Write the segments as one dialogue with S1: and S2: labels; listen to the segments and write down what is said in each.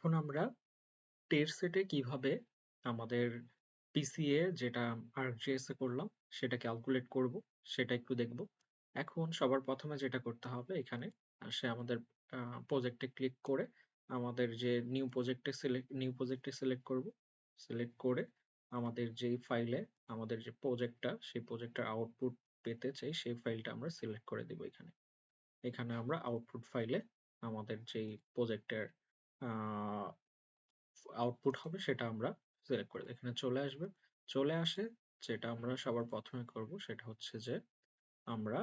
S1: এখন আমরা টেস্ট সেটে কিভাবে আমাদের পিসিএ যেটা আর্কজিএস এ করলাম সেটা ক্যালকুলেট করব সেটা একটু দেখব। এখন সবার প্রথমে যেটা করতে হবে এখানে আসে আমাদের প্রজেক্টে ক্লিক করে আমাদের যে নিউ প্রজেক্টে সিলেক্ট করব। সিলেক্ট করে আমাদের যেই ফাইলে আমাদের যে প্রজেক্টটা সেই প্রজেক্টের আউটপুট পেতে চাই সেই ফাইলটা আমরা সিলেক্ট করে দিব এখানে। এখানে আমরা আউটপুট ফাইলে আমাদের যেই প্রজেক্টের আউটপুট হবে সেটা আমরা সিলেক্ট করে এখানে চলে আসবে। চলে আসে যেটা আমরা সবার প্রথমে করব সেটা হচ্ছে যে আমরা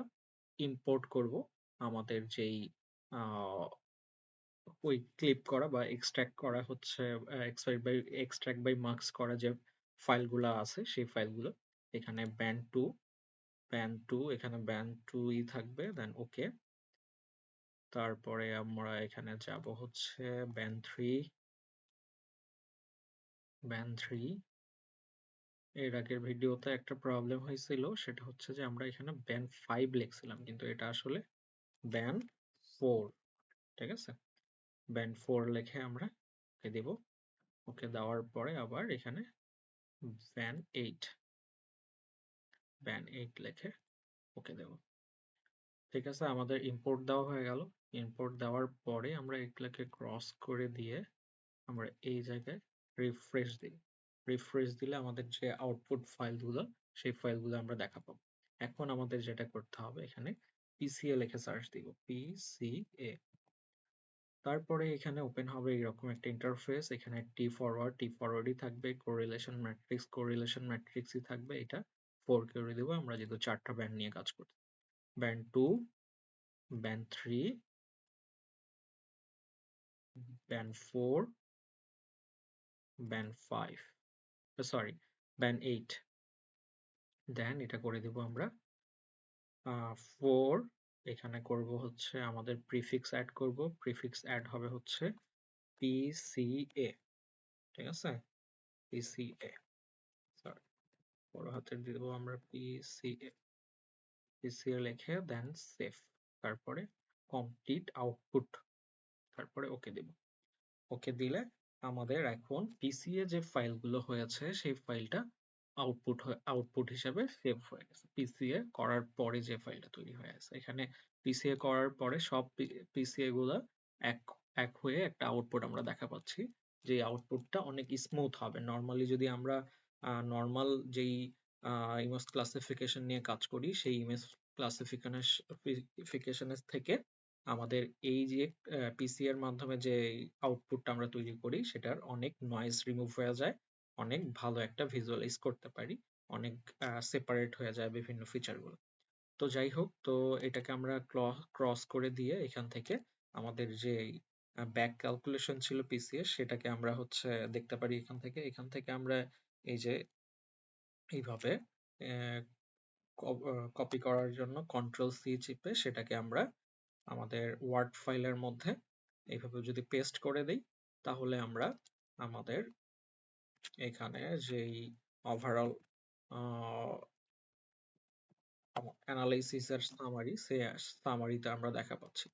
S1: ইম্পোর্ট করব আমাদের যেই আহ, ওই ক্লিপ করা বা এক্সট্রাক্ট করা হচ্ছে এক্সট্রাক্ট বাই মার্কস করা যে ফাইলগুলো আছে সেই ফাইলগুলো এখানে ব্যান্ড টু এখানে ব্যান্ড টু ই থাকবে দেন ওকে। তারপরে আমরা এখানে যাব হচ্ছে ব্যান্ড থ্রি। এর আগের ভিডিওতে একটা প্রবলেম হয়েছিল সেটা হচ্ছে যে আমরা এখানে ব্যান্ড 5 লিখছিলাম কিন্তু এটা আসলে ব্যান্ড 4। ঠিক আছে, ব্যান্ড 4 লিখে আমরা ওকে দেব। ওকে দেওয়ার পরে আবার এখানে ব্যান্ড 8 ব্যান্ড 8 লিখে ওকে দেব। ঠিক আছে, আমাদের ইম্পোর্ট দেওয়া হয়ে গেল। ইম্পোর্ট দেওয়ার পরে আমরা এগুলাকে ক্রস করে দিয়ে আমরা এই জায়গায় রিফ্রেশ দিই। রিফ্রেশ দিলে আমাদের যে আউটপুট ফাইলগুলো সেই ফাইলগুলো আমরা দেখা পাবো। এখন আমাদের যেটা করতে হবে এখানে পিসিএ লিখে সার্চ দিব, পিসিএ। তারপরে এখানে ওপেন হবে এরকম একটা ইন্টারফেস। এখানে টি ফরওয়ার্ডই থাকবে, কোরিলেশন ম্যাট্রিক্সই থাকবে। এটা 4 করে দেবো আমরা যেহেতু 4টা ব্যান্ড নিয়ে কাজ করছি। Band 2, band 3, band 4, band 5, sorry band 8। দেন এটা করে দিব আমরা 4। এখানে করব হচ্ছে আমাদের প্রিফিক্স অ্যাড করব। প্রিফিক্স অ্যাড হবে হচ্ছে পিসিএ। ঠিক আছে, পিসিএ, সরি বড় হাতের দিয়ে দেবো আমরা পিসিএ লিখে দেন সেভ। তারপরে কমপ্লিট আউটপুট, তারপরে ওকে দেব। ওকে দিলে আমাদের এখন পিসিএ যে ফাইলগুলো হয়েছে সেই ফাইলটা আউটপুট হিসাবে সেভ হয়ে গেছে। পিসিএ করার পরে যে ফাইলটা তৈরি হয়ে আছে এখানে পিসিএ করার পরে সব পিসিএ গুলা এক এক হয়ে একটা আউটপুট আমরা দেখা পাচ্ছি। যে আউটপুটটা অনেক স্মুথ হবে। নর্মালি যদি আমরা নর্মাল যেই ইমেজ ক্লাসিফিকেশন নিয়ে কাজ করি সেই ইমেজ ক্লাসিফিকেশনের থেকে আমাদের এই যে পিসি এর মাধ্যমে যে আউটপুটটা আমরা তৈরি করি সেটার অনেক নয়েজ রিমুভ হয়ে যায়, অনেক ভালো একটা ভিজুয়ালাইজ করতে পারি, অনেক সেপারেট হয়ে যায় বিভিন্ন ফিচারগুলো। তো যাই হোক, তো এটাকে আমরা ক্রস করে দিয়ে এখান থেকে আমাদের যে ব্যাক ক্যালকুলেশন ছিল পিসি এর সেটাকে আমরা হচ্ছে দেখতে পারি এখান থেকে আমরা এই যে এইভাবে কপি করার জন্য কন্ট্রোল-সি চিপে সেটাকে আমরা আমাদের ওয়ার্ড ফাইলের মধ্যে এইভাবে যদি পেস্ট করে দেই তাহলে আমরা আমাদের এখানে যেই ওভারঅল অ্যানালাইসিস এর সামারি সে সামারিটা আমরা দেখা পাচ্ছি।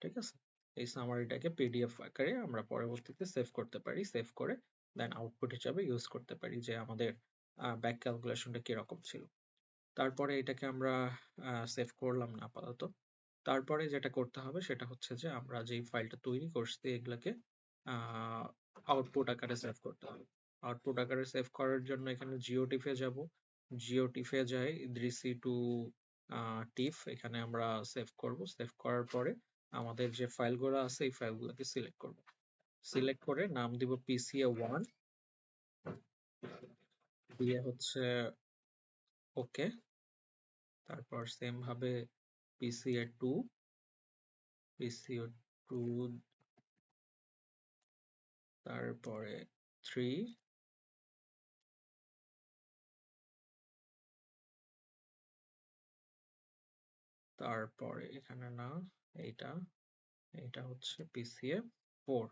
S1: ঠিক আছে, এই সামারিটাকে পিডিএফ আকারে আমরা পরবর্তীতে সেভ করতে পারি। সেভ করে দেন আউটপুট হিসাবে ইউজ করতে পারি যে আমাদের ব্যাক ক্যালকুলেশনটা কিরকম ছিল। তারপরে এটাকে আমরা সেভ করলাম না আপাতত। তারপরে যেটা করতে হবে সেটা হচ্ছে যে আমরা যেই ফাইলটা তৈরি করছি এগুলাকে আউটপুট আকারে সেভ করতে হবে। আউটপুট আকারে সেভ করার জন্য এখানে জিওটিফে যাব। জিওটিফে যাই দৃসি টু টিফ, এখানে আমরা সেভ করব। সেভ করার পরে আমাদের যে ফাইলগুলো আছে এই ফাইলগুলোকে সিলেক্ট করব। সিলেক্ট করে নাম দিব PCA1, দিয়ে হচ্ছে ওকে। তারপর সেম ভাবে PCA2, PCA2, তারপরে 3, তারপরে এখানে না, এইটা এটা হচ্ছে PCA4।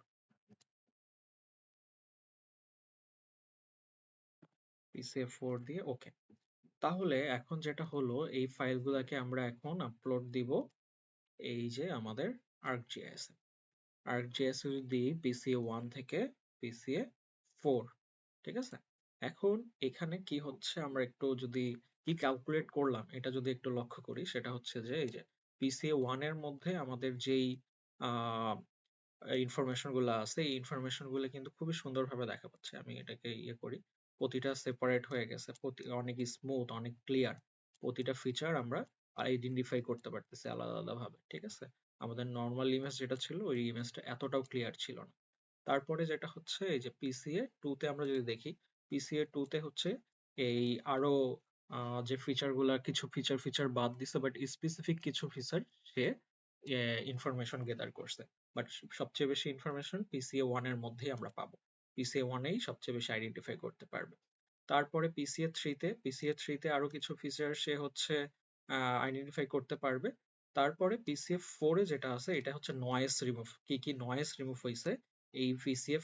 S1: PCA4 দিয়ে ওকে। তাহলে এখন যেটা হলো এই ফাইলগুলোকে আমরা এখন আপলোড দিব এই যে আমাদের ArcGIS এ। ArcGIS এ যদি PCA 1 থেকে PCA 4, ঠিক আছে? এখন এখানে কি হচ্ছে, আমরা একটু যদি কি ক্যালকুলেট করলাম এটা যদি একটু লক্ষ্য করি, সেটা হচ্ছে যে এই যে PCA 1 এর মধ্যে আমাদের যেই আহ ইনফরমেশন গুলো আছে, এই ইনফরমেশন গুলো কিন্তু খুবই সুন্দরভাবে দেখা পাচ্ছে। আমি এটাকে ইয়ে করি, প্রতিটা সেপারেট হয়ে গেছে, অনেক স্মুথ, অনেক ক্লিয়ার। প্রতিটা ফিচার আমরা আইডেন্টিফাই করতে পারতেছি আলাদা আলাদা ভাবে, ঠিক আছে? আমাদের নর্মাল ইমেজ যেটা ছিল ওই ইমেজটা এতটাও ক্লিয়ার ছিল না। তারপরে যেটা হচ্ছে এই যে পিসিএ 2 তে আমরা যদি দেখি, পিসিএ 2 তে হচ্ছে এই আরো যে ফিচার গুলা, কিছু ফিচার বাদ দিছে, বাট স্পেসিফিক কিছু ফিচার সে ইনফরমেশন গেদার করছে। বাট সবচেয়ে বেশি ইনফরমেশন পিসিএ 1 এর মধ্যেই আমরা পাবো। পিসিএ 1 এই সবচেয়ে বেশি আইডেন্টিফাই করতে পারবে। তারপরে পিসিএ 3 তে আরো কিছু ফিচার সে হচ্ছে আইডেন্টিফাই করতে পারবে। তারপরে পিসিএ 4 এ যেটা আছে এটা হচ্ছে নয়েজ রিমুভ, কি কি নয়েজ রিমুভ হয়েছে এই পিসিএ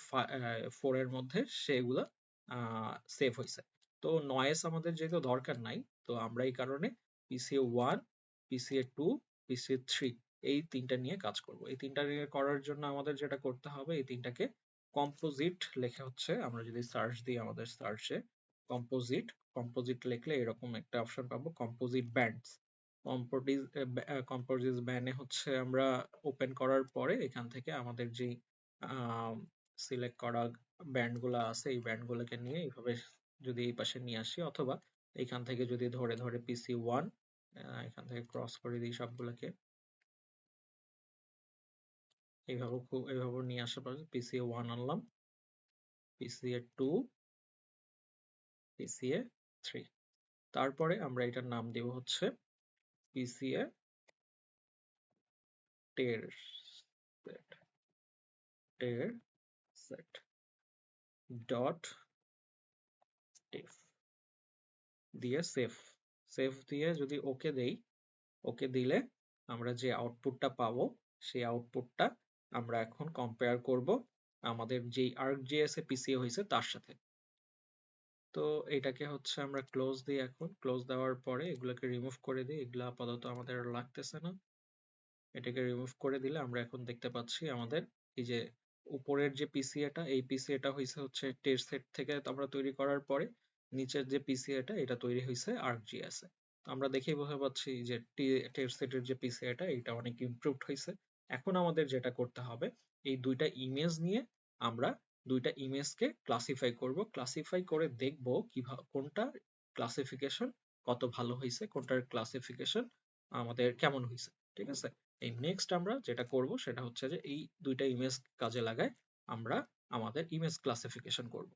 S1: 4 এর মধ্যে সেগুলা সেভ হয়েছে। তো নয়েজ আমাদের যেহেতু দরকার নাই, তো আমরা এই কারণে পিসিএ 1, পিসিএ 2, পিসিএ 3 এই তিনটা নিয়ে কাজ করব। এই তিনটা নিয়ে করার জন্য আমাদের যেটা করতে হবে, এই তিনটাকে কম্পোজিট লেখা হচ্ছে, আমরা যদি সার্চ দিই আমাদের সার্চে কম্পোজিট, কম্পোজিট লিখলে এরকম একটা অপশন পাবো, কম্পোজিট ব্যান্ডস। কম্পোজিট ব্যান্ডে হচ্ছে আমরা ওপেন করার পরে এখান থেকে আমাদের যে সিলেক্ট করা ব্যান্ড গুলা আছে এই ব্যান্ড গুলোকে নিয়ে এইভাবে যদি এই পাশে নিয়ে আসি, অথবা এখান থেকে যদি ধরে ধরে পিসি 1 এখান থেকে ক্রস করে দিই সবগুলোকে, এইভাবে নিয়ে আসা পারে। পিসিএ 1 আনলাম, পিসিএ 2, পিসিএ 3। তারপরে আমরা এটার নাম দেব হচ্ছে পিসিএ টের সেট, টের সেট ডট টেফ দিয়ে সেভ, সেভ দিয়ে যদি ওকে দেই, ওকে দিলে আমরা যে আউটপুটটা পাবো সেই আউটপুটটা আমরা এখন কম্পেয়ার করব আমাদের যেই ArcGIS এ পিসিএ হয়েছে তার সাথে। তো এটাকে হচ্ছে আমরা ক্লোজ দিই, এখন ক্লোজ দেওয়ার পরে এগুলোকে রিমুভ করে দিই, এগুলো আপাতত আমাদের আর লাগতেছে না। এটাকে রিমুভ করে দিলে আমরা এখন দেখতে পাচ্ছি আমাদের এই যে উপরের যে পিসিএটা, এই পিসিএটা হয়েছে হচ্ছে টেস্ট সেট থেকে আমরা তৈরি করার পরে নিচের যে পিসিএটা এটা তৈরি হয়েছে ArcGIS এ। তো আমরা দেখেই বুঝতে পারছি যে টেস্ট সেটের যে পিসিএটা এটা অনেক ইমপ্রুভড হয়েছে। এখন আমাদের যেটা করতে হবে, এই দুইটা ইমেজ নিয়ে আমরা দুইটা ইমেজকে ক্লাসিফাই করব, ক্লাসিফাই করে দেখব কিভাবে কোনটা ক্লাসিফিকেশন কত ভালো হয়েছে, কোনটার ক্লাসিফিকেশন আমাদের কেমন হয়েছে, ঠিক আছে? এই নেক্সট আমরা যেটা করব সেটা হচ্ছে যে এই দুইটা ইমেজ কাজে লাগায় আমরা আমাদের ইমেজ ক্লাসিফিকেশন করব।